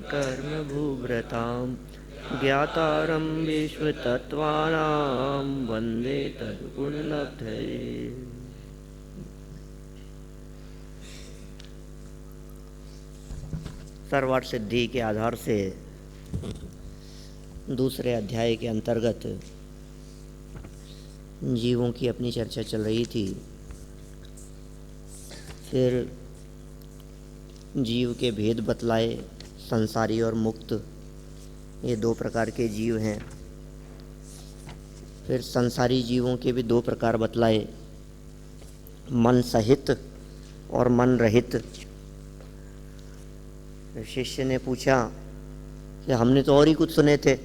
कर्म भूभृतां ज्ञातारं विश्वतत्त्वानां वन्दे तद्गुणलब्धये। सर्वार्थ सिद्धि के आधार से दूसरे अध्याय के अंतर्गत जीवों की अपनी चर्चा चल रही थी। फिर जीव के भेद बतलाए, संसारी और मुक्त, ये दो प्रकार के जीव हैं। फिर संसारी जीवों के भी दो प्रकार बतलाए, मन सहित और मन रहित। शिष्य ने पूछा कि हमने तो और ही कुछ सुने थे,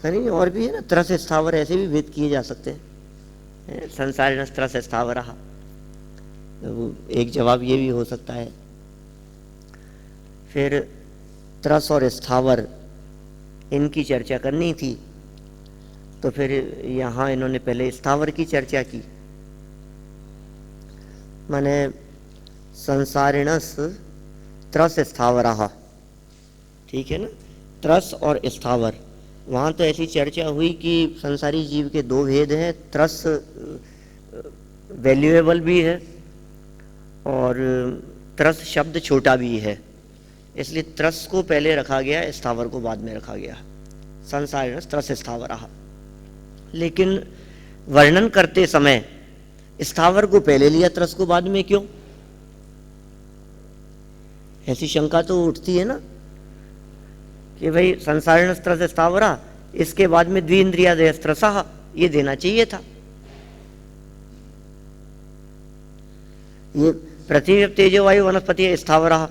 नहीं और भी है ना, त्रस स्थावर ऐसे भी भेद किए जा सकते हैं, संसारिण त्रस स्थावरः। तो एक जवाब ये भी हो सकता है। फिर त्रस और स्थावर इनकी चर्चा करनी थी, तो फिर यहाँ इन्होंने पहले स्थावर की चर्चा की। माने संसारिणस त्रस स्थावरः, ठीक है ना, त्रस और स्थावर। वहाँ तो ऐसी चर्चा हुई कि संसारी जीव के दो भेद हैं, त्रस वैल्यूएबल भी है और त्रस शब्द छोटा भी है, इसलिए त्रस को पहले रखा गया, स्थावर को बाद में रखा गया। संसारिण त्रस स्थावरः। लेकिन वर्णन करते समय स्थावर को पहले लिया, त्रस को बाद में क्यों? ऐसी शंका तो उठती है ना कि भाई संसारिण त्रस स्थावरः, इसके बाद में द्विन्द्रियादय त्रसः, ये देना चाहिए था। ये पृथ्वी तेजो वायु वनस्पति स्थावरः,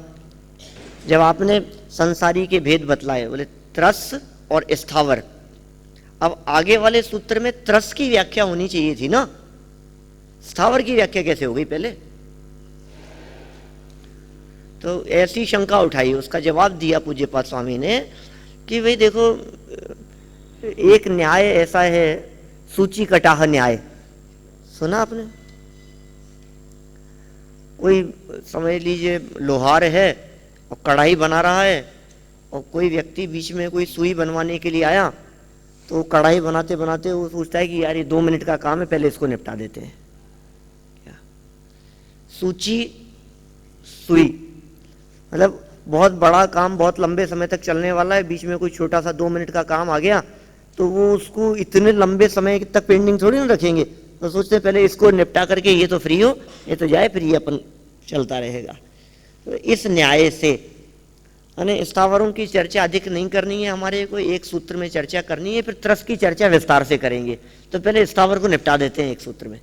जब आपने संसारी के भेद बतलाए, बोले त्रस और स्थावर, अब आगे वाले सूत्र में त्रस की व्याख्या होनी चाहिए थी ना, स्थावर की व्याख्या कैसे हो गई पहले? तो ऐसी शंका उठाई, उसका जवाब दिया पूज्यपाद स्वामी ने कि भाई देखो, एक न्याय ऐसा है, सूची कटाह न्याय, सुना आपने? कोई समझ लीजिए लोहार है और कढ़ाई बना रहा है, और कोई व्यक्ति बीच में कोई सुई बनवाने के लिए आया, तो कढ़ाई बनाते बनाते वो सोचता है कि यार ये 2 मिनट का काम है, पहले इसको निपटा देते हैं। क्या सूची सुई, मतलब बहुत बड़ा काम, बहुत लंबे समय तक चलने वाला है, बीच में कोई छोटा सा 2 मिनट का काम आ गया, तो वो उसको इतने लंबे समय तक पेंडिंग थोड़ी ना रखेंगे, तो सोचते हैं पहले इसको निपटा करके ये तो फ्री हो, ये तो जाए, फिर ये अपन चलता रहेगा। तो इस न्याय से यानी स्थावरों की चर्चा अधिक नहीं करनी है हमारे को, एक सूत्र में चर्चा करनी है, फिर त्रस की चर्चा विस्तार से करेंगे, तो पहले स्थावर को निपटा देते हैं एक सूत्र में।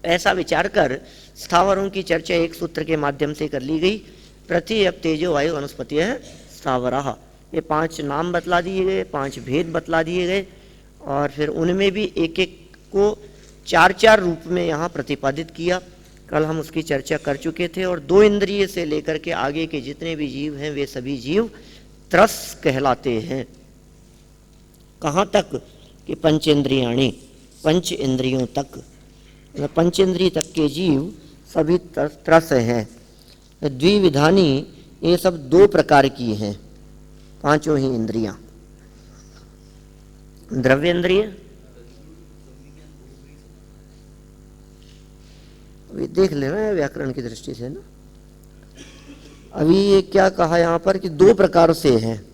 ऐसा विचार कर स्थावरों की चर्चा एक सूत्र के माध्यम से कर ली गई। पृथ्वी अप तेजो वायु वनस्पति है स्थावरः, ये 5 नाम बतला दिए गए, 5 भेद बतला दिए गए, और फिर उनमें भी एक एक को 4-4 रूप में यहाँ प्रतिपादित किया। कल हम उसकी चर्चा कर चुके थे। और 2 इंद्रिय से लेकर के आगे के जितने भी जीव हैं वे सभी जीव त्रस कहलाते हैं। कहाँ तक कि पंचेंद्रियाणी, 5 इंद्रियों तक, पंचेंद्रिय तक के जीव सभी त्रस हैं। द्विविधानी, ये सब 2 प्रकार की हैं, 5 ही इंद्रियां। द्रव्येंद्रिय, अभी देख लेना व्याकरण की दृष्टि से ना। अभी ये क्या कहा यहाँ पर कि 2 प्रकार से हैं।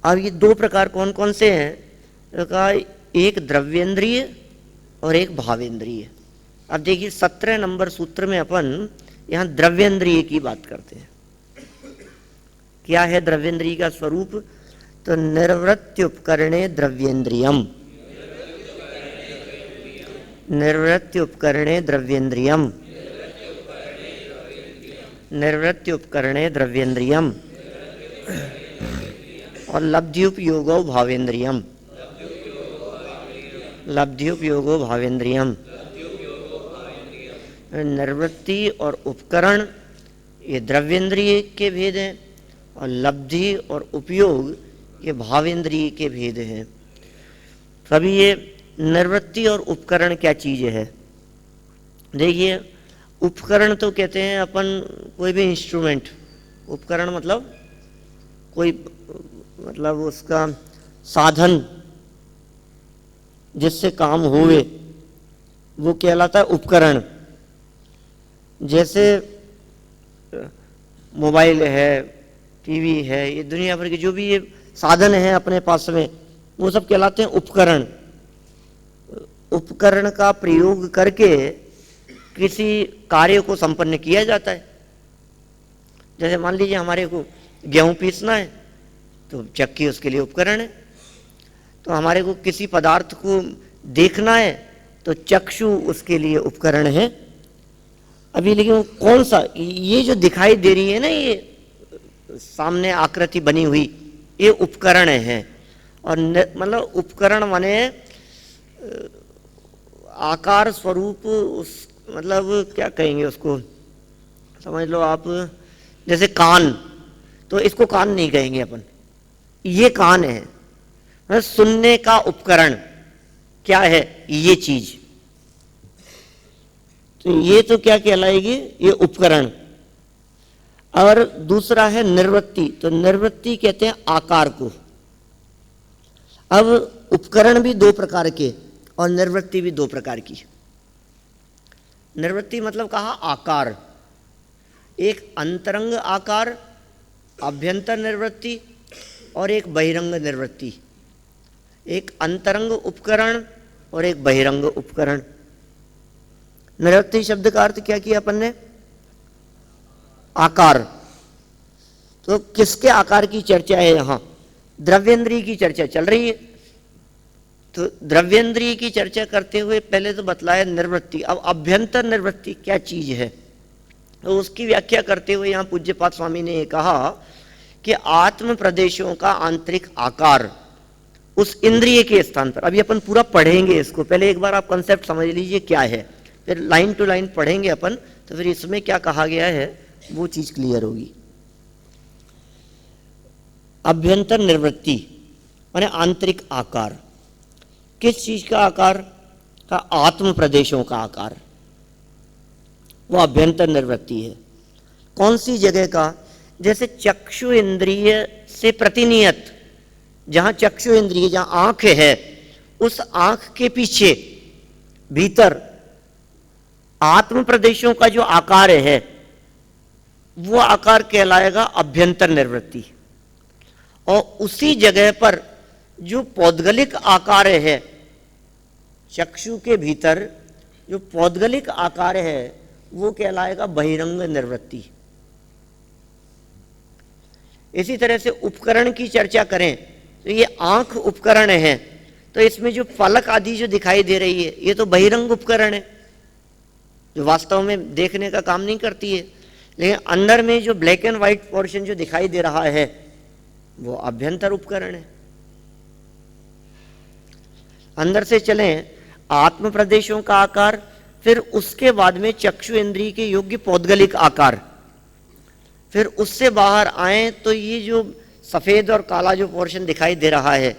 अब ये 2 प्रकार कौन कौन से हैं? तो कहा एक द्रव्येंद्रिय और एक भावेंद्रिय। अब देखिए 17 नंबर सूत्र में अपन यहाँ द्रव्येंद्रिय की बात करते हैं। क्या है द्रव्येंद्रिय का स्वरूप? तो निर्वृत्त्युपकरणे द्रव्येंद्रियम, निर्वृत्त्युपकरणे द्रव्येंद्रियम, निर्वृत्त्युपकरणे द्रव्येंद्रियम, और लब्ध्युपयोगो भावेंद्रियम, लब्ध्युपयोगो भावेंद्रियम। निर्वृत्ति और उपकरण ये द्रव्येंद्रिय के भेद हैं, और लब्धि और उपयोग ये भावेंद्रिय के भेद हैं। तभी ये निर्वृत्ति और उपकरण क्या चीज़ है? देखिए उपकरण तो कहते हैं अपन कोई भी इंस्ट्रूमेंट, उपकरण मतलब कोई, मतलब उसका साधन जिससे काम होवे वो कहलाता है उपकरण। जैसे मोबाइल है, टीवी है, ये दुनिया भर के जो भी ये साधन है अपने पास में, वो सब कहलाते हैं उपकरण। उपकरण का प्रयोग करके किसी कार्य को संपन्न किया जाता है। जैसे मान लीजिए हमारे को गेहूं पीसना है तो चक्की उसके लिए उपकरण है। तो हमारे को किसी पदार्थ को देखना है तो चक्षु उसके लिए उपकरण है। अभी लेकिन कौन सा, ये जो दिखाई दे रही है ना, ये सामने आकृति बनी हुई, ये उपकरण है। और मतलब उपकरण माने आकार स्वरूप, उस मतलब क्या कहेंगे उसको, समझ लो आप, जैसे कान, तो इसको कान नहीं कहेंगे अपन, ये कान है। मतलब सुनने का उपकरण क्या है, ये चीज, तो ये तो क्या कहलाएगी, ये उपकरण। और दूसरा है निर्वृत्ति, तो निर्वृत्ति कहते हैं आकार को। अब उपकरण भी दो प्रकार के और निर्वृत्ति भी दो प्रकार की। निर्वृत्ति मतलब कहा आकार, एक अंतरंग आकार अभ्यंतर निर्वृत्ति और एक बहिरंग निर्वृत्ति। एक अंतरंग उपकरण और एक बहिरंग उपकरण। निर्वृत्ति शब्द का अर्थ क्या किया अपन ने, आकार। तो किसके आकार की चर्चा है यहां, द्रव्येंद्रिय की चर्चा चल रही है। तो द्रव्येंद्रिय की चर्चा करते हुए पहले तो बतलाया निर्वृत्ति। अब अभ्यंतर निर्वृत्ति क्या चीज है, तो उसकी व्याख्या करते हुए यहां पूज्यपाद स्वामी ने ये कहा कि आत्म प्रदेशों का आंतरिक आकार उस इंद्रिय के स्थान पर। अभी अपन पूरा पढ़ेंगे इसको, पहले एक बार आप कंसेप्ट समझ लीजिए क्या है, फिर लाइन टू लाइन पढ़ेंगे अपन, तो फिर इसमें क्या कहा गया है वो चीज क्लियर होगी। अभ्यंतर निर्वृत्ति माने आंतरिक आकार। किस चीज का आकार का, आत्म प्रदेशों का आकार, वो अभ्यंतर निर्वृत्ति है। कौन सी जगह का, जैसे चक्षु इंद्रिय से प्रतिनियत, जहां चक्षु इंद्रिय, जहां आंख है, उस आंख के पीछे भीतर आत्म प्रदेशों का जो आकार है वो आकार कहलाएगा अभ्यंतर निर्वृत्ति। और उसी जगह पर जो पौद्गलिक आकार है, चक्षु के भीतर जो पौद्गलिक आकार है वो कहलाएगा बहिरंग निर्वृत्ति। इसी तरह से उपकरण की चर्चा करें तो ये आंख उपकरण है, तो इसमें जो फलक आदि जो दिखाई दे रही है ये तो बहिरंग उपकरण है, जो वास्तव में देखने का काम नहीं करती है। लेकिन अंदर में जो ब्लैक एंड व्हाइट पोर्शन जो दिखाई दे रहा है वो अभ्यंतर उपकरण है। अंदर से चलें, आत्म प्रदेशों का आकार, फिर उसके बाद में चक्षु इंद्रिय के योग्य पौद्गलिक आकार, फिर उससे बाहर आए तो ये जो सफेद और काला जो पोर्शन दिखाई दे रहा है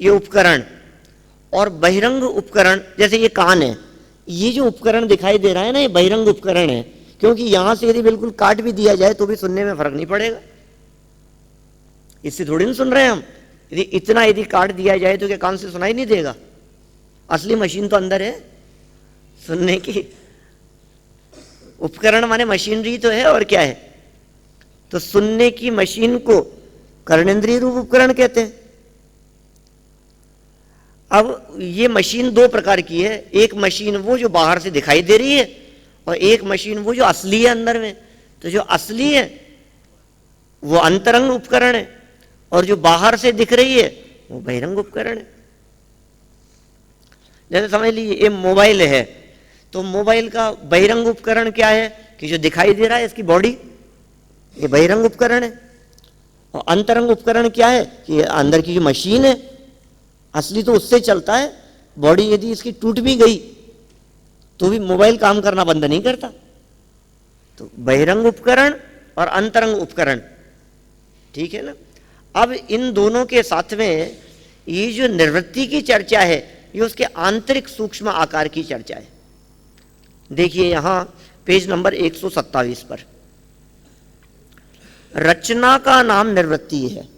ये उपकरण। और बहिरंग उपकरण, जैसे ये कान है, ये जो उपकरण दिखाई दे रहा है ना, ये बहिरंग उपकरण है, क्योंकि यहां से यदि बिल्कुल काट भी दिया जाए तो भी सुनने में फर्क नहीं पड़ेगा। इससे थोड़ी ना सुन रहे हैं हम, यदि काट दिया जाए तो क्या कान से सुनाई नहीं देगा। असली मशीन तो अंदर है सुनने की। उपकरण माने मशीनरी तो है, और क्या है। तो सुनने की मशीन को कर्णेंद्रिय रूप उपकरण कहते हैं। अब ये मशीन दो प्रकार की है, एक मशीन वो जो बाहर से दिखाई दे रही है और एक मशीन वो जो असली है अंदर में। तो जो असली है वो अंतरंग उपकरण है और जो बाहर से दिख रही है वो बहिरंग उपकरण है। जैसे समझ लीजिए ये मोबाइल है, तो मोबाइल का बहिरंग उपकरण क्या है कि जो दिखाई दे रहा है इसकी बॉडी, ये बहिरंग उपकरण है। और अंतरंग उपकरण क्या है कि अंदर की जो मशीन है, असली तो उससे चलता है। बॉडी यदि इसकी टूट भी गई तो भी मोबाइल काम करना बंद नहीं करता। तो बहिरंग उपकरण और अंतरंग उपकरण, ठीक है ना। अब इन दोनों के साथ में ये जो निर्वृत्ति की चर्चा है ये उसके आंतरिक सूक्ष्म आकार की चर्चा है। देखिए यहां पेज नंबर 127 पर रचना का नाम निर्वृत्ति है।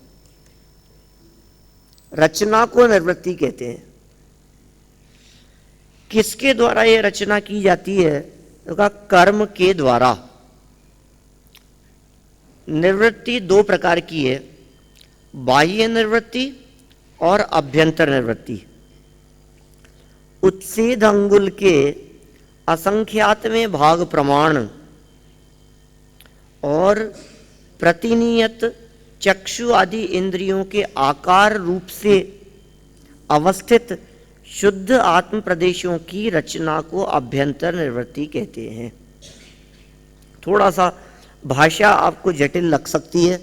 रचना को निर्वृत्ति कहते हैं। किसके द्वारा यह रचना की जाती है? तो कहा कर्म के द्वारा। निवृत्ति दो प्रकार की है, बाह्य निवृत्ति और अभ्यंतर निवृत्ति। उच्छेद अंगुल के असंख्यातवें भाग प्रमाण और प्रतिनियत चक्षु आदि इंद्रियों के आकार रूप से अवस्थित शुद्ध आत्म प्रदेशों की रचना को अभ्यंतर निवृत्ति कहते हैं। थोड़ा सा भाषा आपको जटिल लग सकती है,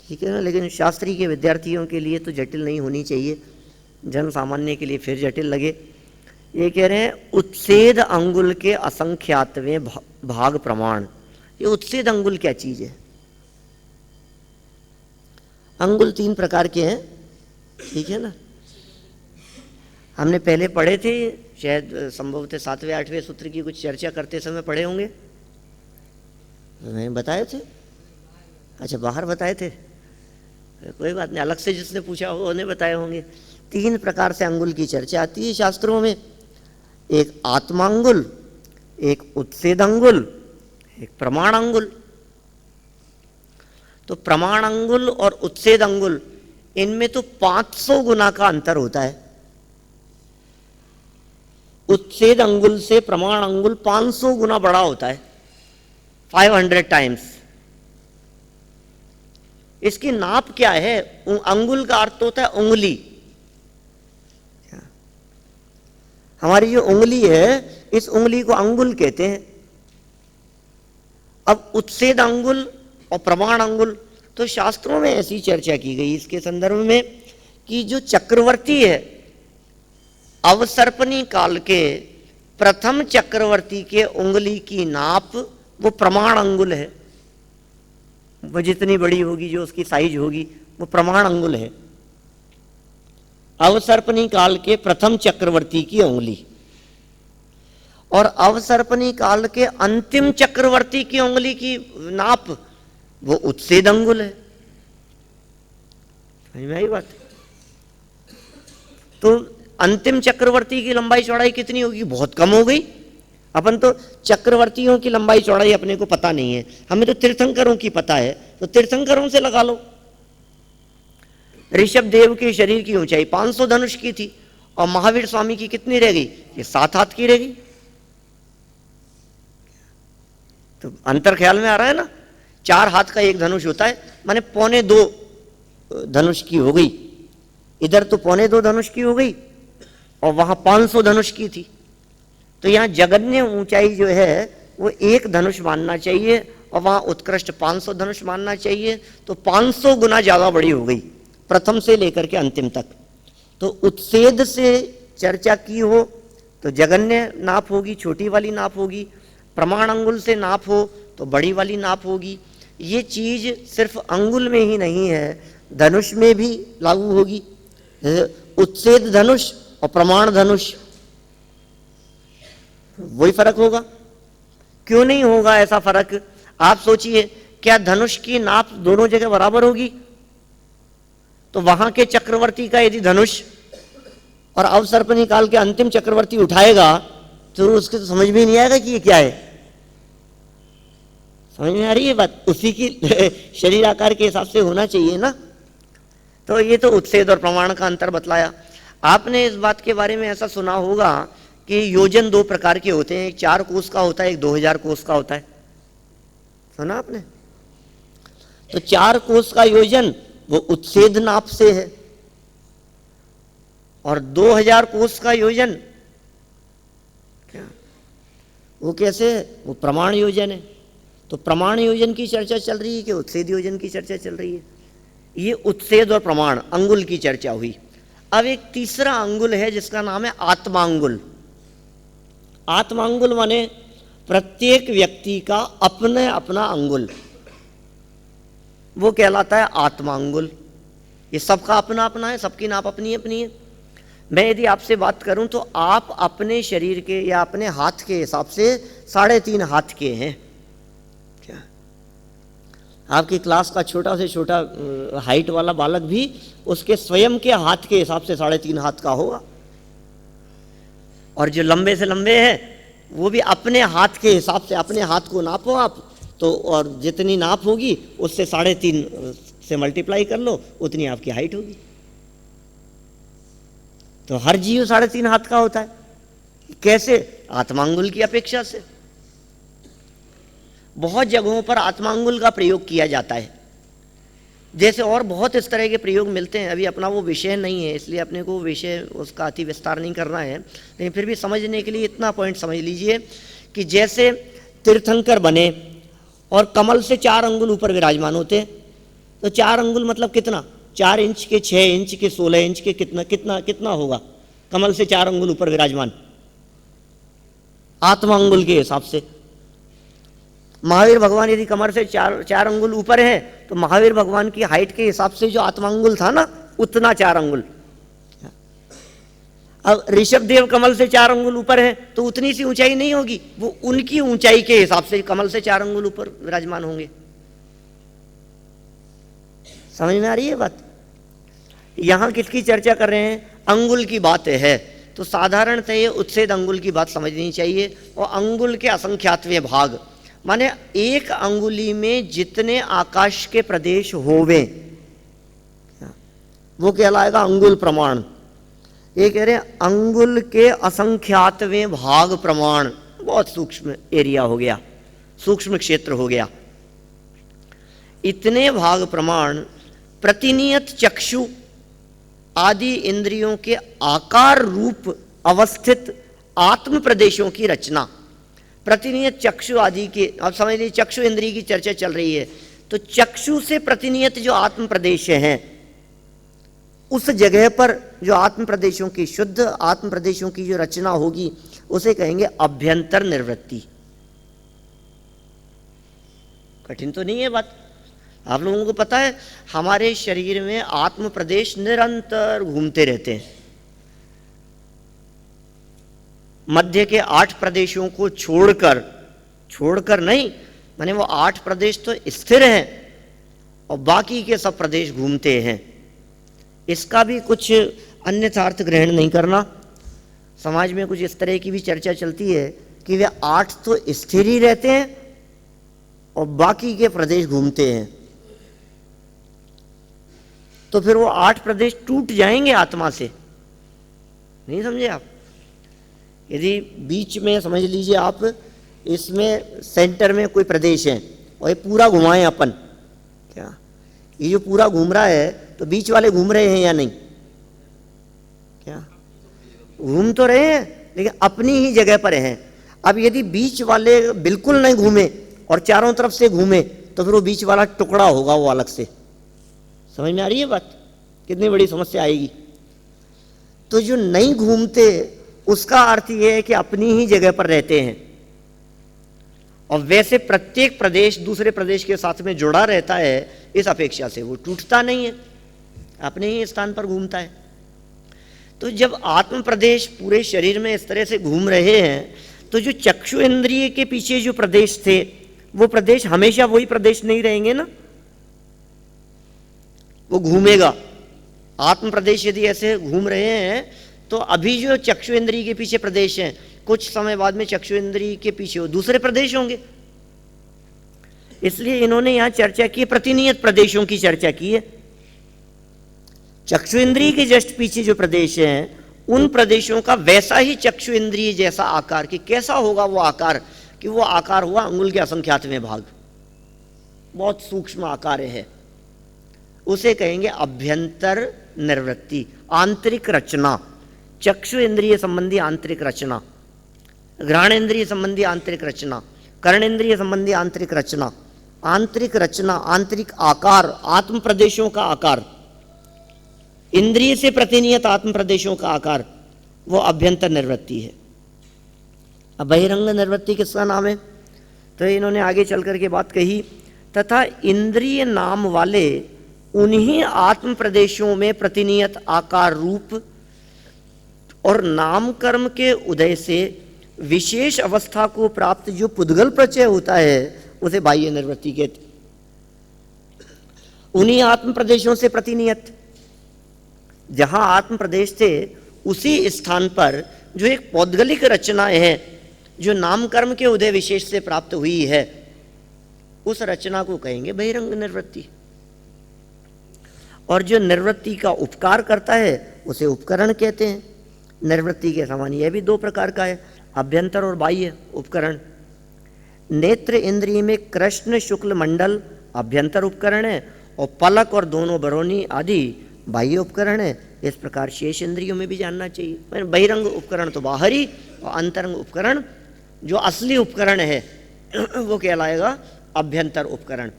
ठीक है ना, लेकिन शास्त्री के विद्यार्थियों के लिए तो जटिल नहीं होनी चाहिए, जन सामान्य के लिए फिर जटिल लगे। ये कह रहे हैं उच्छेद अंगुल के असंख्यातवें भाग प्रमाण। ये उच्छेद अंगुल क्या चीज है? अंगुल तीन प्रकार के हैं, ठीक है ना। हमने पहले पढ़े थे, शायद संभवतः 7वें 8वें सूत्र की कुछ चर्चा करते समय पढ़े होंगे। मैंने बताए थे, अच्छा बाहर बताए थे, कोई बात नहीं, अलग से जिसने पूछा हो उन्हें बताए होंगे। तीन प्रकार से अंगुल की चर्चा आती है शास्त्रों में, एक आत्मांगुल, एक उच्छेद अंगुल, एक प्रमाण अंगुल। तो प्रमाण अंगुल और उच्छेद अंगुल, इनमें तो 500 गुना का अंतर होता है। उच्छेद अंगुल से प्रमाण अंगुल 500 गुना बड़ा होता है, 500 टाइम्स। इसकी नाप क्या है? अंगुल का अर्थ होता है उंगली। हमारी जो उंगली है, इस उंगली को अंगुल कहते हैं। अब उच्छेद अंगुल और प्रमाण अंगुल, तो शास्त्रों में ऐसी चर्चा की गई इसके संदर्भ में कि जो चक्रवर्ती है, अवसर्पणी काल के प्रथम चक्रवर्ती के उंगली की नाप वो प्रमाण अंगुल है। वो जितनी बड़ी होगी, जो उसकी साइज होगी, वो प्रमाण अंगुल है। अवसर्पणी काल के प्रथम चक्रवर्ती की उंगली और अवसर्पणी काल के अंतिम चक्रवर्ती की उंगली की नाप वो उच्छेद अंगुल है। समझ में आई बात? तो अंतिम चक्रवर्ती की लंबाई चौड़ाई कितनी होगी? बहुत कम हो गई। अपन तो चक्रवर्तियों की लंबाई चौड़ाई अपने को पता नहीं है, हमें तो तीर्थंकरों की पता है, तो तीर्थंकरों से लगा लो। ऋषभ देव के शरीर की ऊंचाई 500 धनुष की थी और महावीर स्वामी की कितनी रह गई? ये 7 हाथ की रह गई। तो अंतर ख्याल में आ रहा है ना? 4 हाथ का एक धनुष होता है, माने 1.25 धनुष की हो गई। इधर तो 1.25 धनुष की हो गई और वहां 500 धनुष की थी। तो यहां जगन्य ऊंचाई जो है वो 1 धनुष मानना चाहिए और वहां उत्कृष्ट 500 धनुष मानना चाहिए। तो 500 गुना ज्यादा बड़ी हो गई प्रथम से लेकर के अंतिम तक। तो उच्छेद से चर्चा की हो तो जगन्य नाप होगी, छोटी वाली नाप होगी। प्रमाण अंगुल से नाप हो तो बड़ी वाली नाप होगी। ये चीज सिर्फ अंगुल में ही नहीं है, धनुष में भी लागू होगी। उच्छेद धनुष और प्रमाण धनुष, वही फर्क होगा। क्यों नहीं होगा ऐसा फर्क? आप सोचिए, क्या धनुष की नाप दोनों जगह बराबर होगी? तो वहां के चक्रवर्ती का यदि धनुष और अवसर्पणी काल के अंतिम चक्रवर्ती उठाएगा तो उसके तो समझ में नहीं आएगा कि ये क्या है। समझ में आ रही है बात? उसी की शरीर आकार के हिसाब से होना चाहिए ना। तो ये तो उच्छेद और प्रमाण का अंतर बतलाया। आपने इस बात के बारे में ऐसा सुना होगा कि योजन 2 प्रकार के होते हैं, एक 4 कोस का होता है, एक 2000 कोस का होता है। सुना आपने? तो 4 कोस का योजन वो उच्छेद नाप से है और 2000 कोस का योजन क्या वो कैसे है? वो प्रमाण योजन है। तो प्रमाण योजन की चर्चा चल रही है कि उच्छेद योजन की चर्चा चल रही है? ये उच्छेद और प्रमाण अंगुल की चर्चा हुई। अब एक तीसरा अंगुल है जिसका नाम है आत्मांगुल। आत्मांगुल माने प्रत्येक व्यक्ति का अपने अपना अंगुल, वो कहलाता है आत्मांगुल। ये सबका अपना अपना है, सबकी नाप अपनी अपनी है। मैं यदि आपसे बात करूं तो आप अपने शरीर के या अपने हाथ के हिसाब से 3.5 हाथ के हैं। क्या आपकी क्लास का छोटा से छोटा हाइट वाला बालक भी उसके स्वयं के हाथ के हिसाब से 3.5 हाथ का होगा, और जो लंबे से लंबे हैं वो भी अपने हाथ के हिसाब से, अपने हाथ को नापो आप तो, और जितनी नाप होगी उससे 3.5 से मल्टीप्लाई कर लो, उतनी आपकी हाइट होगी। तो हर जीव 3.5 हाथ का होता है। कैसे? आत्मांगुल की अपेक्षा से। बहुत जगहों पर आत्मांगुल का प्रयोग किया जाता है, जैसे और बहुत इस तरह के प्रयोग मिलते हैं। अभी अपना वो विषय नहीं है, इसलिए अपने को विषय उसका अति विस्तार नहीं करना है, लेकिन फिर भी समझने के लिए इतना पॉइंट समझ लीजिए कि जैसे तीर्थंकर बने और कमल से 4 अंगुल ऊपर विराजमान होते, तो 4 अंगुल मतलब कितना? 4 इंच के, 6 इंच के, 16 इंच के, कितना कितना कितना होगा कमल से 4 अंगुल ऊपर विराजमान आत्मांगुल के हिसाब से। महावीर भगवान यदि कमर से 4 अंगुल ऊपर है तो महावीर भगवान की हाइट के हिसाब से जो आत्मांगुल था ना, उतना 4 अंगुल। अब ऋषभ देव कमल से 4 अंगुल ऊपर है तो उतनी सी ऊंचाई नहीं होगी, वो उनकी ऊंचाई के हिसाब से कमल से 4 अंगुल ऊपर विराजमान होंगे। समझ में आ रही है बात? यहां किसकी चर्चा कर रहे हैं? अंगुल की बात है, तो साधारणतः ये उच्छेद अंगुल की बात समझनी चाहिए। और अंगुल के असंख्यातवें भाग, माने एक अंगुली में जितने आकाश के प्रदेश होवे वो कहलाएगा अंगुल प्रमाण। ये कह रहे हैं अंगुल के असंख्यातवें भाग प्रमाण, बहुत सूक्ष्म एरिया हो गया, सूक्ष्म क्षेत्र हो गया। इतने भाग प्रमाण प्रतिनियत चक्षु आदि इंद्रियों के आकार रूप अवस्थित आत्म प्रदेशों की रचना। प्रतिनियत चक्षु आदि के, आप समझ लीजिए चक्षु इंद्रिय की चर्चा चल रही है, तो चक्षु से प्रतिनियत जो आत्म प्रदेश हैं, उस जगह पर जो आत्म प्रदेशों की, शुद्ध आत्म प्रदेशों की जो रचना होगी उसे कहेंगे अभ्यंतर निर्वृत्ति। कठिन तो नहीं है बात? आप लोगों को पता है हमारे शरीर में आत्म प्रदेश निरंतर घूमते रहते हैं। मध्य के 8 प्रदेशों को छोड़कर नहीं, माने वो 8 प्रदेश तो स्थिर हैं और बाकी के सब प्रदेश घूमते हैं। इसका भी कुछ अन्यथा अर्थ ग्रहण नहीं करना। समाज में कुछ इस तरह की भी चर्चा चलती है कि वे 8 तो स्थिर ही रहते हैं और बाकी के प्रदेश घूमते हैं, तो फिर वो 8 प्रदेश टूट जाएंगे आत्मा से। नहीं समझे आप? यदि बीच में समझ लीजिए आप, इसमें सेंटर में कोई प्रदेश है और ये पूरा घुमाएं अपन, क्या ये जो पूरा घूम रहा है तो बीच वाले घूम रहे हैं या नहीं? क्या घूम तो रहे हैं लेकिन अपनी ही जगह पर हैं। अब यदि बीच वाले बिल्कुल नहीं घूमे और चारों तरफ से घूमे तो फिर वो बीच वाला टुकड़ा होगा वो अलग से। समझ में आ रही है बात? कितनी बड़ी समस्या आएगी। तो जो नहीं घूमते उसका अर्थ यह है कि अपनी ही जगह पर रहते हैं, और वैसे प्रत्येक प्रदेश दूसरे प्रदेश के साथ में जुड़ा रहता है, इस अपेक्षा से वो टूटता नहीं है, अपने ही स्थान पर घूमता है। तो जब आत्म प्रदेश पूरे शरीर में इस तरह से घूम रहे हैं, तो जो चक्षु इंद्रिय के पीछे जो प्रदेश थे वो प्रदेश हमेशा वही प्रदेश नहीं रहेंगे ना, वो घूमेगा। आत्म प्रदेश यदि ऐसे घूम रहे हैं तो अभी जो चक्षु इंद्रिय के पीछे प्रदेश हैं, कुछ समय बाद में चक्षु इंद्रिय के पीछे वो दूसरे प्रदेश होंगे। इसलिए इन्होंने यहां चर्चा की, प्रतिनियत प्रदेशों की चर्चा की है। चक्षु इंद्रिय के जस्ट पीछे जो प्रदेश हैं उन प्रदेशों का वैसा ही चक्षु इंद्रिय जैसा आकार, कि कैसा होगा वो आकार, कि वो आकार हुआ अंगुल के असंख्यातवें भाग, बहुत सूक्ष्म आकार है, उसे कहेंगे अभ्यंतर निर्वृत्ति, आंतरिक रचना। चक्षु इंद्रिय संबंधी आंतरिक रचना, घ्राण इंद्रिय संबंधी आंतरिक रचना, कर्ण इंद्रिय संबंधी आंतरिक रचना, आंतरिक रचना, आंतरिक आकार, आत्म प्रदेशों का आकार, इंद्रिय से प्रतिनियत आत्म प्रदेशों का आकार, वो अभ्यंतर निर्वृत्ति है। अब बहिरंग निर्वृत्ति किसका नाम है? तो इन्होंने आगे चल करके बात कही, तथा इंद्रिय नाम वाले उन्हीं आत्म प्रदेशों में प्रतिनियत आकार रूप और नाम कर्म के उदय से विशेष अवस्था को प्राप्त जो पुद्गल प्रचय होता है उसे बाह्य निर्वृत्ति कहते। उन्हीं आत्म प्रदेशों से प्रतिनियत। जहां आत्म प्रदेश थे उसी स्थान पर जो एक पौद्गलिक रचना है, जो नामकर्म के उदय विशेष से प्राप्त हुई है, उस रचना को कहेंगे बहिरंग निर्वृत्ति। और जो निर्वृत्ति का उपकार करता है उसे उपकरण कहते हैं। निर्वृत्ति के समान यह भी दो प्रकार का है, अभ्यंतर और बाह्य उपकरण। नेत्र इंद्रिय में कृष्ण शुक्ल मंडल अभ्यंतर उपकरण है और पलक और दोनों बरौनी आदि बाह्य उपकरण है। इस प्रकार शेष इंद्रियों में भी जानना चाहिए। बहिरंग उपकरण तो बाहरी और अंतरंग उपकरण जो असली उपकरण है वो कहलाएगा अभ्यंतर उपकरण।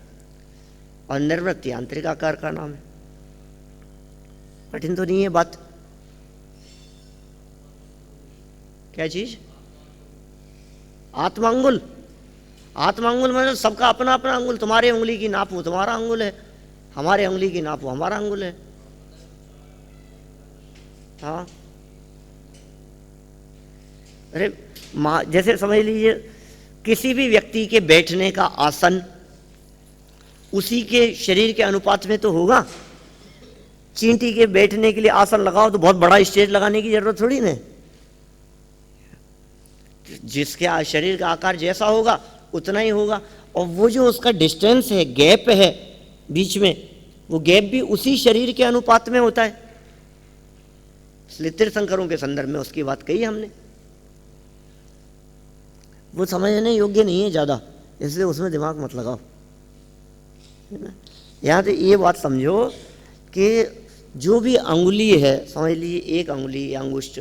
और निर्वृत्ति आंतरिक आकार का नाम है। कठिन तो नहीं है बात? क्या चीज? आत्मांगुल। आत्मांगुल मतलब सबका अपना अपना अंगुल। तुम्हारे उंगली की नाप वो तुम्हारा अंगुल है, हमारे उंगली की नाप वो हमारा अंगुल है। हाँ, अरे जैसे समझ लीजिए किसी भी व्यक्ति के बैठने का आसन उसी के शरीर के अनुपात में तो होगा। चींटी के बैठने के लिए आसन लगाओ तो बहुत बड़ा स्टेज लगाने की जरूरत थोड़ी ना। जिसके शरीर का आकार जैसा होगा उतना ही होगा। और वो जो उसका डिस्टेंस है, गैप है बीच में, वो गैप भी उसी शरीर के अनुपात में होता है। इसलिए तीर्थंकरों के संदर्भ में उसकी बात कही हमने। वो समझने योग्य नहीं है ज्यादा, इसलिए उसमें दिमाग मत लगाओ। यहाँ तो ये बात समझो कि जो भी अंगुली है, समझ लीजिए एक अंगुली या अंगुष्ठ,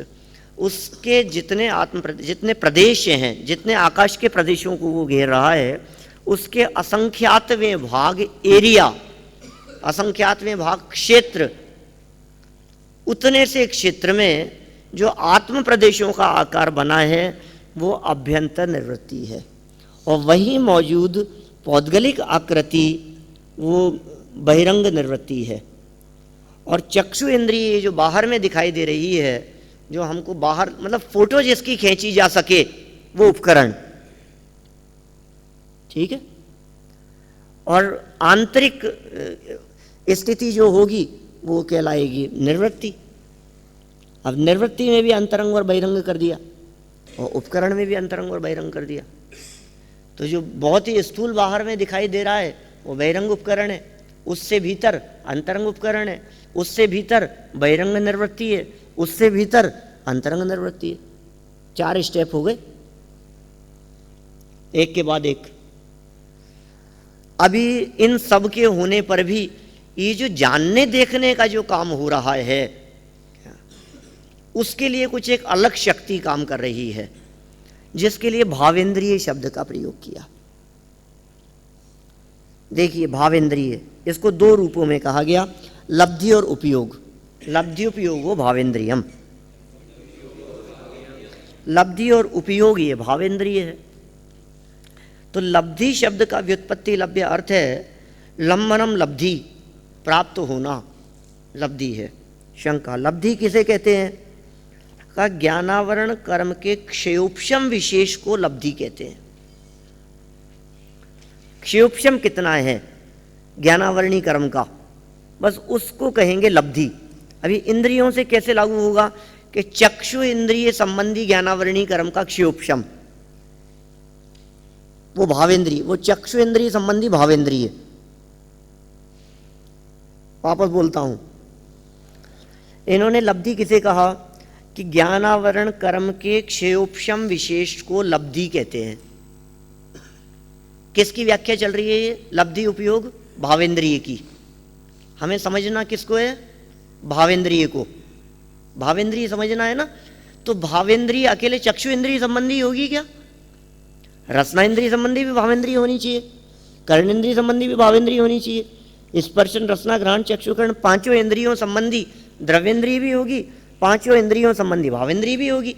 उसके जितने प्रदेश हैं, जितने आकाश के प्रदेशों को वो घेर रहा है, उसके असंख्यातवें भाग एरिया, असंख्यातवें भाग क्षेत्र, उतने से क्षेत्र में जो आत्म प्रदेशों का आकार बना है वो अभ्यंतर निवृत्ति है। और वहीं मौजूद पौद्गलिक आकृति वो बहिरंग निवृत्ति है। और चक्षु इंद्रिय जो बाहर में दिखाई दे रही है, जो हमको बाहर मतलब फोटो जिसकी खींची जा सके, वो उपकरण, ठीक है। और आंतरिक स्थिति जो होगी वो कहलाएगी निर्वृत्ति। अब निर्वृत्ति में भी अंतरंग और बहिरंग कर दिया और उपकरण में भी अंतरंग और बहिरंग कर दिया। तो जो बहुत ही स्थूल बाहर में दिखाई दे रहा है वो बहिरंग उपकरण है, उससे भीतर अंतरंग उपकरण है, उससे भीतर बहिरंग निर्वृत्ति है, उससे भीतर अंतरंग निर्वृत्ति है। 4 स्टेप हो गए, एक के बाद एक। अभी इन सब के होने पर भी ये जो जानने देखने का जो काम हो रहा है, उसके लिए कुछ एक अलग शक्ति काम कर रही है, जिसके लिए भावेंद्रिय शब्द का प्रयोग किया। देखिए भावेंद्रिय, इसको 2 रूपों में कहा गया, लब्धि और उपयोग। लब्धि उपयोग वो भावेंद्रियम, लब्धि और उपयोग ये भावेंद्रिय है। तो लब्धि शब्द का व्युत्पत्ति लभ्य अर्थ है लंबनम, लब्धि प्राप्त होना, लब्धि है। शंका, लब्धि किसे कहते हैं? का ज्ञानावरण कर्म के क्षयोपशम विशेष को लब्धि कहते हैं। क्षयोपशम कितना है ज्ञानावरणी कर्म का, बस उसको कहेंगे लब्धि। अभी इंद्रियों से कैसे लागू होगा कि चक्षु इंद्रिय संबंधी ज्ञानावरणी कर्म का क्षयोपशम, वो भावेंद्रिय, वो चक्षु इंद्रिय संबंधी भावेंद्रिय। वापस बोलता हूं, इन्होंने लब्धि किसे कहा कि ज्ञानावरण कर्म के क्षयोपशम विशेष को लब्धि कहते हैं। किसकी व्याख्या चल रही है ये? लब्धि उपयोग भावेंद्रिय की। हमें समझना किसको है? भावेंद्रिय को। भावेंद्रिय समझना है ना। तो भावेंद्रिय अकेले चक्षु इंद्रिय संबंधी होगी क्या? रसना इंद्रिय संबंधी भी भावेंद्रिय होनी चाहिए, कर्णेंद्रिय संबंधी भी भावेंद्रिय होनी चाहिए, स्पर्शन रसना घ्राण चक्षुकर्ण 5 इंद्रियों संबंधी द्रव्येंद्रिय भी होगी, 5 इंद्रियों संबंधी भावेंद्रिय भी होगी।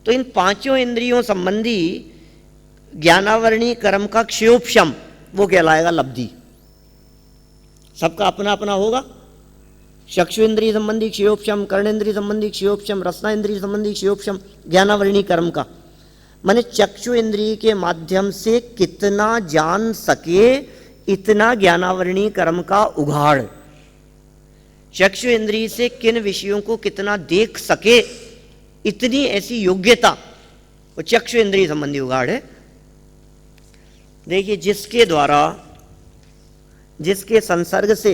तो इन 5 इंद्रियों संबंधी ज्ञानावरणी कर्म का क्षयोपशम वो कहलाएगा लब्धि। सबका अपना अपना होगा। चक्षु इंद्रिय संबंधी क्षयोपशम, कर्णेंद्रिय संबंधी क्षयोपशम, रसना इंद्रिय संबंधी क्षयोपशम ज्ञानावरणी कर्म का। माने चक्षु इंद्रिय के माध्यम से कितना जान सके इतना ज्ञानावरणीय कर्म का उघाड़, चक्षु इंद्रिय से किन विषयों को कितना देख सके, इतनी ऐसी योग्यता, वो चक्षु इंद्रिय संबंधी उघाड़ है। देखिए, जिसके संसर्ग से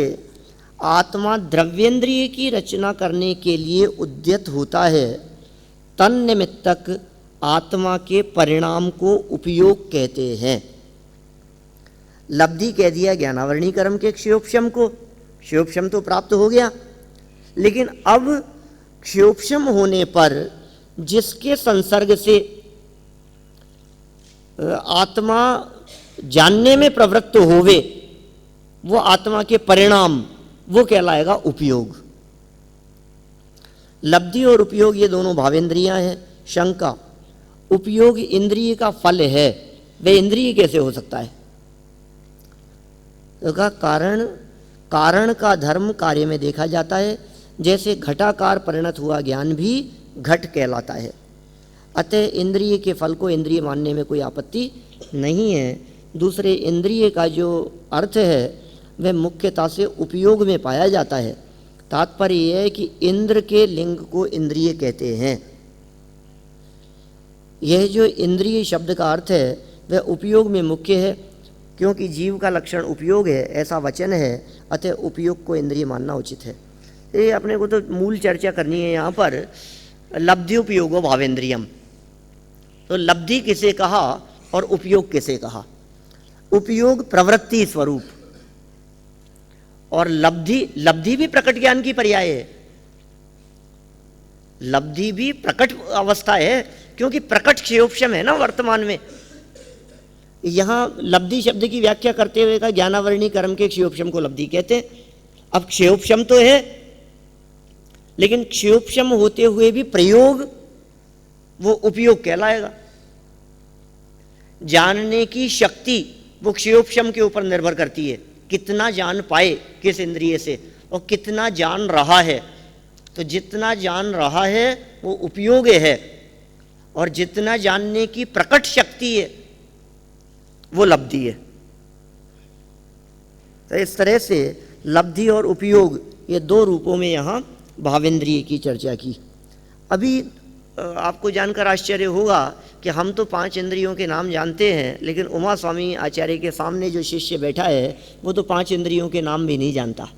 आत्मा द्रव्येंद्रिय की रचना करने के लिए उद्यत होता है, तन निमित्तक आत्मा के परिणाम को उपयोग कहते हैं। लब्धि कह दिया ज्ञानावरणीय कर्म के क्षयोपशम को, क्षयोपशम तो प्राप्त हो गया, लेकिन अब क्षयोपशम होने पर जिसके संसर्ग से आत्मा जानने में प्रवृत्त होवे, वो आत्मा के परिणाम, वो कहलाएगा उपयोग। लब्धि और उपयोग ये दोनों भावेंद्रियां हैं। शंका, उपयोग इंद्रिय का फल है, वे इंद्रिय कैसे हो सकता है? तो कहा कारण का धर्म कार्य में देखा जाता है, जैसे घटाकार परिणत हुआ ज्ञान भी घट कहलाता है। अतः इंद्रिय के फल को इंद्रिय मानने में कोई आपत्ति नहीं है। दूसरे, इंद्रिय का जो अर्थ है वह मुख्यता से उपयोग में पाया जाता है। तात्पर्य यह है कि इंद्र के लिंग को इंद्रिय कहते हैं। यह जो इंद्रिय शब्द का अर्थ है वह उपयोग में मुख्य है, क्योंकि जीव का लक्षण उपयोग है, ऐसा वचन है, अतः उपयोग को इंद्रिय मानना उचित है। ये अपने को तो मूल चर्चा करनी है यहाँ पर, लब्धि उपयोगो भावेंद्रियम। तो लब्धि किसे कहा और उपयोग किसे कहा? उपयोग प्रवृत्ति स्वरूप, और लब्धि भी प्रकट ज्ञान की पर्याय है। लब्धि भी प्रकट अवस्था है, क्योंकि प्रकट क्षयोपशम है ना वर्तमान में। यहां लब्धि शब्द की व्याख्या करते हुए का ज्ञानावरणीय कर्म के क्षयोपशम को लब्धि कहते हैं। अब क्षयोपशम तो है, लेकिन क्षयोपशम होते हुए भी प्रयोग वो उपयोग कहलाएगा। जानने की शक्ति वो क्षयोपशम के ऊपर निर्भर करती है, कितना जान पाए किस इंद्रिय से, और कितना जान रहा है। तो जितना जान रहा है वो उपयोग है, और जितना जानने की प्रकट शक्ति है वो लब्धि है। तो इस तरह से लब्धि और उपयोग ये दो रूपों में यहाँ भावेंद्रिय की चर्चा की। अभी आपको जानकर आश्चर्य होगा कि हम तो 5 इंद्रियों के नाम जानते हैं, लेकिन उमा स्वामी आचार्य के सामने जो शिष्य बैठा है वो तो 5 इंद्रियों के नाम भी नहीं जानता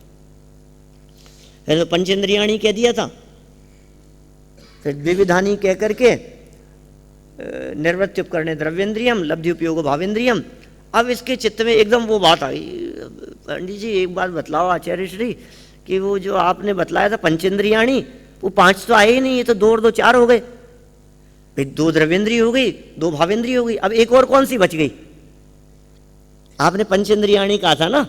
है। तो पंचेंद्रियाणी कह दिया था, फिर द्विविधानी कह करके निर्वृत्ति उपकरणे द्रव्येंद्रियम लब्धि उपयोग भावेंद्रियम। अब इसके चित्त में एकदम वो बात आ गई, पंडित जी एक बात बतलाओ आचार्य श्री, कि वो जो आपने बतलाया था पंचेंद्रियाणी, वो 5 तो आए ही नहीं, ये तो 2 और 2 4 हो गए। भाई 2 द्रव्येंद्रिय हो गई, 2 भावेंद्रिय हो गई, अब एक और कौन सी बच गई? आपने पंचेंद्रियाणी कहा था ना,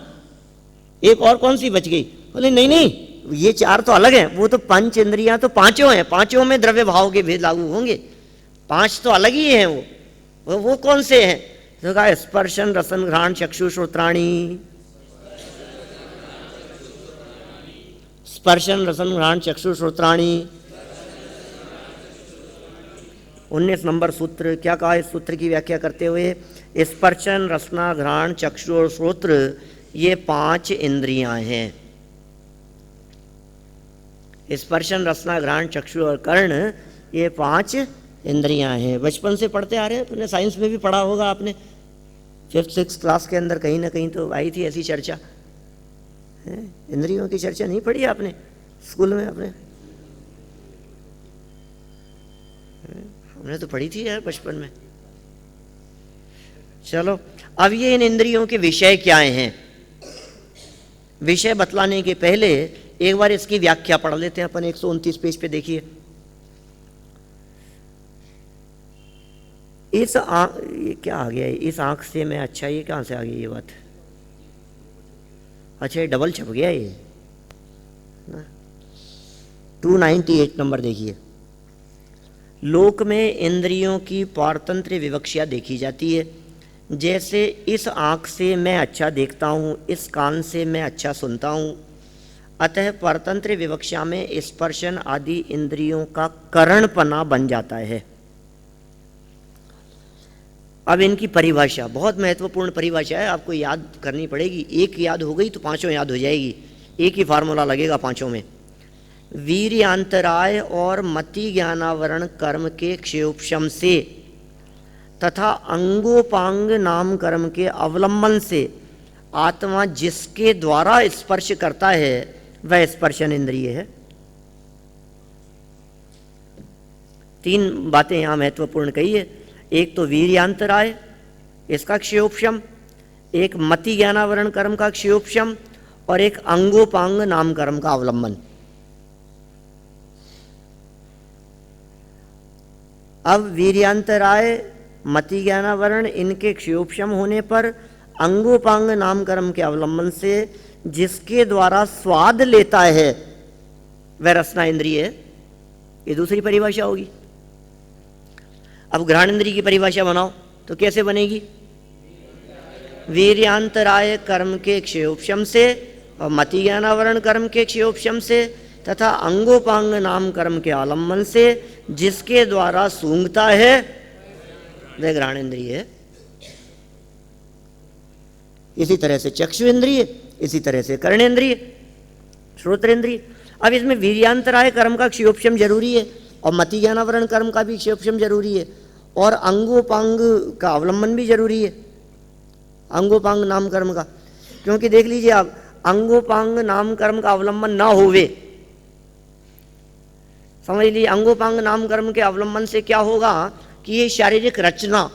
एक और कौन सी बच गई? बोले नहीं नहीं, ये 4 तो अलग हैं, वो तो पंच इंद्रियां तो 5 हैं, 5 में द्रव्य भाव के भेद लागू होंगे, 5 तो अलग ही हैं। वो कौन से हैं? तो कहा स्पर्शन रसन घ्राण चक्षु श्रोत्राणी, स्पर्शन रसन घ्राण चक्षु श्रोत्राणी। 19 नंबर सूत्र क्या कहा इस सूत्र की व्याख्या करते हुए? स्पर्शन रसना घ्राण चक्षु और श्रोत्र ये 5 इंद्रियां हैं। स्पर्शन रसना घ्राण चक्षु और कर्ण ये 5 इंद्रियां हैं। बचपन से पढ़ते आ रहे हैं, अपने साइंस में भी पढ़ा होगा आपने, 5th 6th क्लास के अंदर कहीं ना कहीं तो आई थी ऐसी चर्चा। इंद्रियों की चर्चा नहीं पढ़ी आपने स्कूल में अपने? हमने तो पढ़ी थी यार बचपन में। चलो, अब ये इन इंद्रियों के विषय क्या हैं, विषय बतलाने के पहले एक बार इसकी व्याख्या पढ़ लेते हैं अपन। 129 पेज पे देखिए। ये क्या आ गया? इस आंख से मैं, अच्छा ये कहाँ से आ गई ये बात? अच्छा ये डबल छप गया ये। 298 नंबर देखिए। लोक में इंद्रियों की पारतंत्र विवक्षा देखी जाती है, जैसे इस आंख से मैं अच्छा देखता हूँ, इस कान से मैं अच्छा सुनता हूँ। अतः परतंत्र विवक्षा में स्पर्शन आदि इंद्रियों का करणपना बन जाता है। अब इनकी परिभाषा बहुत महत्वपूर्ण परिभाषा है, आपको याद करनी पड़ेगी। एक याद हो गई तो पांचों याद हो जाएगी, एक ही फार्मूला लगेगा पांचों में। वीर्यांतराय और मति ज्ञानावरण कर्म के क्षयोपशम से तथा अंगोपांग नाम कर्म के अवलंबन से आत्मा जिसके द्वारा स्पर्श करता है वह स्पर्शन इंद्रिय है। तीन बातें यहां महत्वपूर्ण कही है। एक तो वीर्यांतराय, इसका क्षयोपशम, एक मति ज्ञानावरण कर्म का क्षयोपशम, और एक अंगोपांग नाम कर्म का अवलंबन। अब वीर्यांतराय, मति ज्ञानावरण, इनके क्षयोपशम होने पर अंगोपांग नाम कर्म के अवलंबन से जिसके द्वारा स्वाद लेता है वह रसना इंद्रिय है। ये दूसरी परिभाषा होगी। अब घ्राण इंद्रिय की परिभाषा बनाओ तो कैसे बनेगी? वीर्यांतराय कर्म के क्षयोपशम से और मति ज्ञानावरण कर्म के क्षयोपशम से तथा अंगोपांग नाम कर्म के आलम्बन से जिसके द्वारा सूंघता है वह घ्राण इंद्रिय है। इसी तरह से चक्षु इंद्रिय, इसी तरह से कर्णेंद्रिय, श्रोत्रेंद्रिय। अब इसमें वीर्यांतराय कर्म का क्षयोपशम जरूरी है और मति ज्ञानावरण कर्म का भी क्षयोपशम जरूरी है और अंगोपांग का अवलंबन भी जरूरी है, अंगोपांग नाम कर्म का। क्योंकि देख लीजिए आप, अंगोपांग नाम कर्म का अवलंबन ना होवे, समझ लीजिए अंगोपांग नाम कर्म के अवलंबन से क्या होगा कि ये शारीरिक रचना,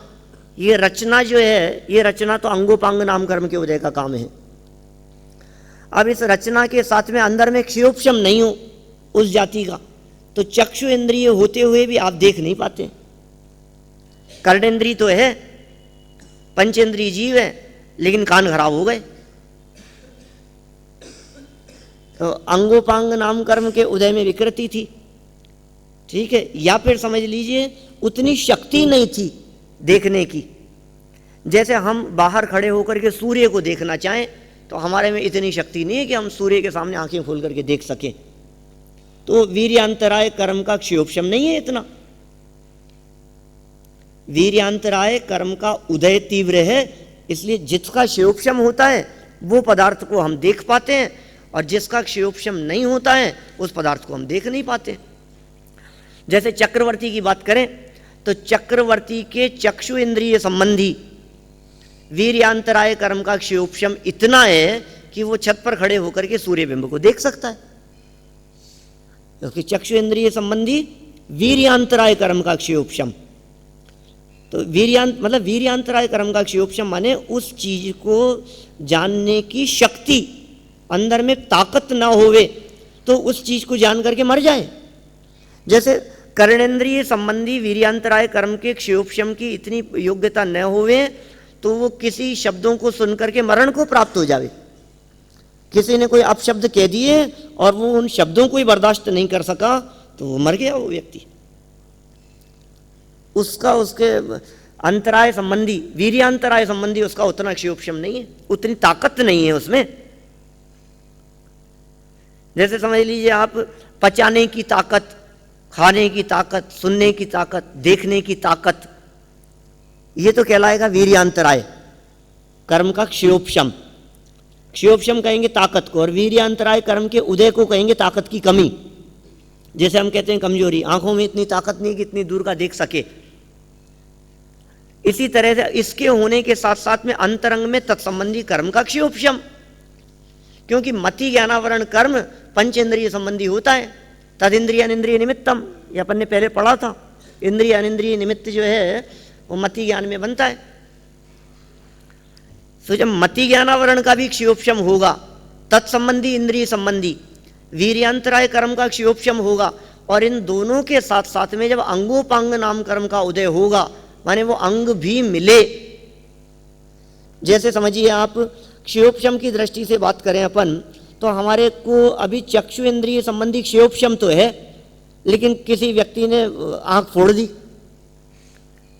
ये रचना जो है, ये रचना तो अंगोपांग नाम कर्म के उदय का काम है। अब इस रचना के साथ में अंदर में क्षयोपशम नहीं हो उस जाति का, तो चक्षु इंद्रिय होते हुए भी आप देख नहीं पाते। कर्णेंद्रिय तो है, पंचेंद्रिय जीव है, लेकिन कान खराब हो गए। तो अंगोपांग नाम कर्म के उदय में विकृति थी, ठीक है, या फिर समझ लीजिए उतनी शक्ति नहीं थी देखने की। जैसे हम बाहर खड़े होकर के सूर्य को देखना चाहें तो हमारे में इतनी शक्ति नहीं है कि हम सूर्य के सामने आंखें खोल करके देख सकें। तो वीर्यांतराय कर्म का क्षयोपशम नहीं है इतना। वीर्यांतराय कर्म का उदय तीव्र है, इसलिए जिसका क्षयोपशम होता है वो पदार्थ को हम देख पाते हैं और जिसका क्षयोपशम नहीं होता है उस पदार्थ को हम देख नहीं पाते। जैसे चक्रवर्ती की बात करें तो चक्रवर्ती के चक्षु इंद्रिय संबंधी वीर्यांतराय कर्म का क्षयोपशम इतना है कि वो छत पर खड़े होकर के सूर्य बिंब को देख सकता है, क्योंकि चक्षु इंद्रिय संबंधी वीर्यांतराय कर्म का क्षयोपशम। तो वीर्यांतराय कर्म का क्षयोपशम माने उस चीज को जानने की शक्ति, अंदर में ताकत ना होवे तो उस चीज को जान करके मर जाए। जैसे कर्णेंद्रिय संबंधी वीर्यांतराय कर्म के क्षयोपशम की इतनी योग्यता न होवे तो वो किसी शब्दों को सुन करके मरण को प्राप्त हो जावे। किसी ने कोई अपशब्द कह दिए और वो उन शब्दों को ही बर्दाश्त नहीं कर सका तो वो मर गया वो व्यक्ति। उसका उसके अंतराय संबंधी, वीर्यांतराय संबंधी उसका उतना क्षयोपशम नहीं है, उतनी ताकत नहीं है उसमें। जैसे समझ लीजिए आप, पचाने की ताकत, खाने की ताकत, सुनने की ताकत, देखने की ताकत, ये तो कहलाएगा वीर्यांतराय कर्म का क्षयोपशम। क्षयोपशम कहेंगे ताकत को और वीर्यांतराय कर्म के उदय को कहेंगे ताकत की कमी। जैसे हम कहते हैं कमजोरी, आंखों में इतनी ताकत नहीं कि इतनी दूर का देख सके। इसी तरह से इसके होने के साथ साथ में अंतरंग में तत्संबंधी कर्म का क्षयोपशम, क्योंकि मति ज्ञानावरण कर्म पंचेंद्रिय संबंधी होता है। तद इंद्रिय अनिंद्रिय निमित्तम, ये अपन ने पहले पढ़ा था। इंद्रिय अनिंद्रिय निमित्त जो है वो मति ज्ञान में बनता है। तो जब मति ज्ञानावरण का भी क्षयोपशम होगा, तत्संबंधी इंद्रिय संबंधी वीर्यांतराय कर्म का क्षयोपशम होगा, और इन दोनों के साथ साथ में जब अंगोपांग नाम कर्म का उदय होगा, माने वो अंग भी मिले। जैसे समझिए आप, क्षयोपशम की दृष्टि से बात करें अपन तो हमारे को अभी चक्षु इंद्रिय संबंधी क्षयोपशम तो है, लेकिन किसी व्यक्ति ने आंख फोड़ दी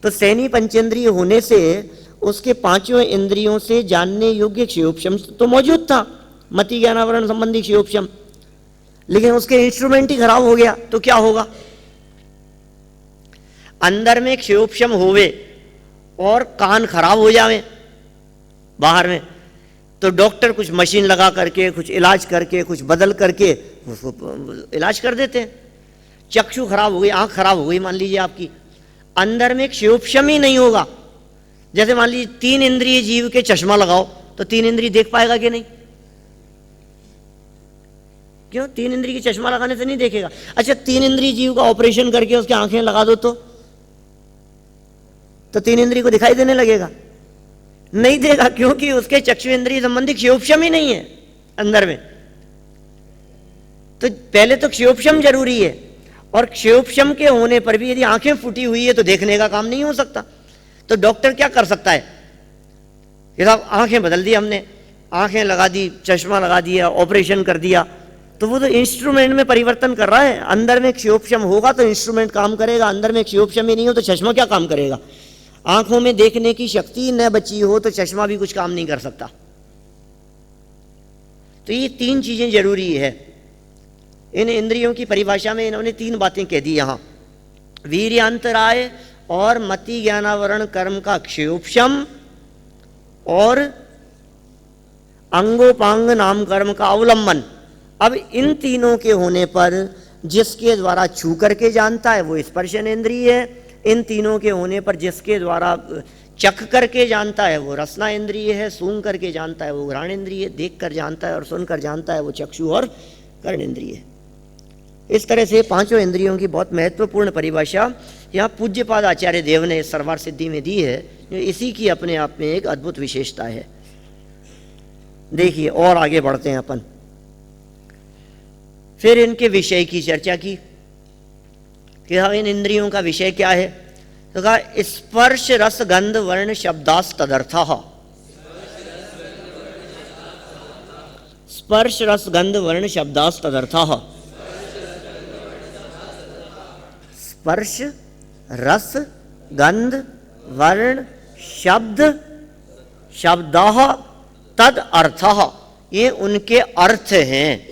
तो सैनी पंचेंद्रिय होने से उसके पांचों इंद्रियों से जानने योग्य क्षयोपशम तो मौजूद था, मति ज्ञानावरण संबंधी क्षयोपशम, लेकिन उसके इंस्ट्रूमेंट ही खराब हो गया तो क्या होगा? अंदर में क्षयोपशम होवे और कान खराब हो जावे बाहर में, तो डॉक्टर कुछ मशीन लगा करके, कुछ इलाज करके, कुछ बदल करके उसको इलाज कर देते हैं। चक्षु खराब हो गई, आंख खराब हो गई मान लीजिए आपकी, अंदर में क्षयोपशम ही नहीं होगा। जैसे मान लीजिए 3 इंद्रिय जीव के चश्मा लगाओ तो 3 इंद्रिय देख पाएगा कि नहीं? क्यों? 3 इंद्रिय की चश्मा लगाने से नहीं देखेगा। अच्छा 3 इंद्रिय जीव का ऑपरेशन करके उसके आंखें लगा दो तो 3 इंद्रिय को दिखाई देने लगेगा? नहीं देगा, क्योंकि उसके चक्षु इंद्रिय संबंधी क्षयोपशम ही नहीं है अंदर में। तो पहले तो क्षयोपशम जरूरी है, और क्षयोपशम के होने पर भी यदि आंखें फूटी हुई है तो देखने का काम नहीं हो सकता। तो डॉक्टर क्या कर सकता है कि साहब आंखें बदल दी हमने, आंखें लगा दी, चश्मा लगा दिया, ऑपरेशन कर दिया, तो वो तो इंस्ट्रूमेंट में परिवर्तन कर रहा है। अंदर में क्षयोपशम होगा तो इंस्ट्रूमेंट काम करेगा, अंदर में क्षयोपशम ही नहीं हो तो चश्मा क्या काम करेगा? आंखों में देखने की शक्ति न बची हो तो चश्मा भी कुछ काम नहीं कर सकता। तो ये 3 चीजें जरूरी है। इन इंद्रियों की परिभाषा में इन्होंने 3 बातें कह दी यहां, वीर्यांतराय और मति ज्ञानावरण कर्म का क्षयोपशम और अंगोपांग नाम कर्म का अवलंबन। अब इन तीनों के होने पर जिसके द्वारा छू करके जानता है वो स्पर्शन इंद्रिय है, इन तीनों के होने पर जिसके द्वारा चख करके जानता है वो रसना इंद्रिय है, सूंघ करके जानता है वो घ्राण इंद्रिय है, देख कर जानता है और सुनकर जानता है वो चक्षु और कर्ण इंद्रिय है। इस तरह से 5 इंद्रियों की बहुत महत्वपूर्ण परिभाषा यहाँ पूज्यपाद आचार्य देव ने सर्वार सिद्धि में दी है, जो इसी की अपने आप में एक अद्भुत विशेषता है। देखिए और आगे बढ़ते हैं अपन। फिर इनके विषय की चर्चा की कि हाँ इन इंद्रियों का विषय क्या है। तो कहा स्पर्श रस गंध वर्ण शब्दास तदर्थः। स्पर्श रस गंध वर्ण शब्दास तदर्थः। स्पर्श रस गंध वर्ण शब्द शब्दाः तद अर्थः, ये उनके अर्थ हैं,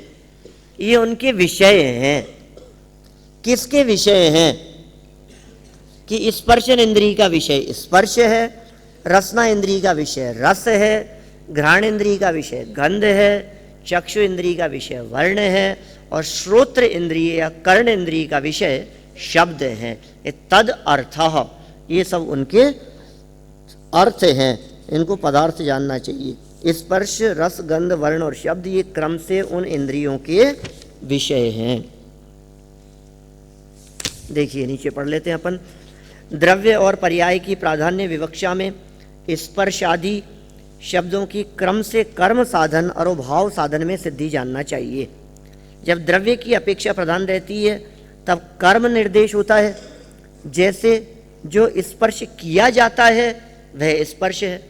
ये उनके विषय हैं। किसके विषय हैं? कि स्पर्शन इंद्रिय का विषय स्पर्श है, रसना इंद्रिय का विषय रस है, घ्राण इंद्रिय का विषय गंध है, चक्षु इंद्रिय का विषय वर्ण है, और श्रोत्र इंद्रिय या कर्ण इंद्रिय का विषय शब्द है। ये तद अर्थः, ये सब उनके अर्थ हैं, इनको पदार्थ जानना चाहिए। स्पर्श रस गंध वर्ण और शब्द ये क्रम से उन इंद्रियों के विषय हैं। देखिए नीचे पढ़ लेते हैं अपन। द्रव्य और पर्याय की प्राधान्य विवक्षा में स्पर्श आदि शब्दों की क्रम से कर्म साधन और भाव साधन में सिद्धि जानना चाहिए। जब द्रव्य की अपेक्षा प्रधान रहती है तब कर्म निर्देश होता है। जैसे जो स्पर्श किया जाता है वह स्पर्श है,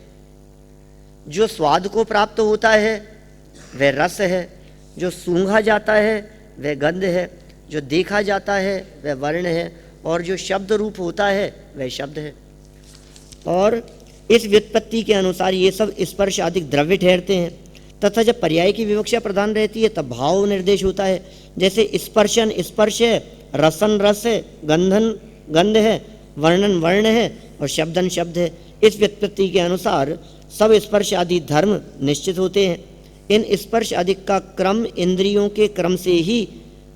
जो स्वाद को प्राप्त होता है वह रस है, जो सूंघा जाता है वह गंध है, जो देखा जाता है वह वर्ण है, और जो शब्द रूप होता है वह शब्द है। और इस व्युत्पत्ति के अनुसार ये सब स्पर्श आदि द्रव्य ठहरते हैं। तथा जब पर्याय की विवक्षा प्रधान रहती है तब भाव निर्देश होता है। जैसे स्पर्शन स्पर्श है, रसन रस है, गंधन गंध है, वर्णन वर्ण है और शब्दन शब्द है। इस व्युत्पत्ति के अनुसार सब स्पर्श आदि धर्म निश्चित होते हैं। इन स्पर्श आदि का क्रम इंद्रियों के क्रम से ही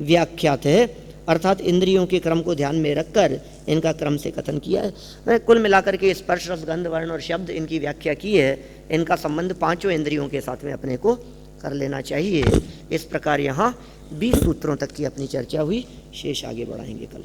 व्याख्यात है, अर्थात इंद्रियों के क्रम को ध्यान में रखकर इनका क्रम से कथन किया है। मैं कुल मिलाकर के स्पर्श रस गंध वर्ण और शब्द इनकी व्याख्या की है। इनका संबंध 5 इंद्रियों के साथ में अपने को कर लेना चाहिए। इस प्रकार यहाँ 20 सूत्रों तक की अपनी चर्चा हुई। शेष आगे बढ़ाएंगे कल।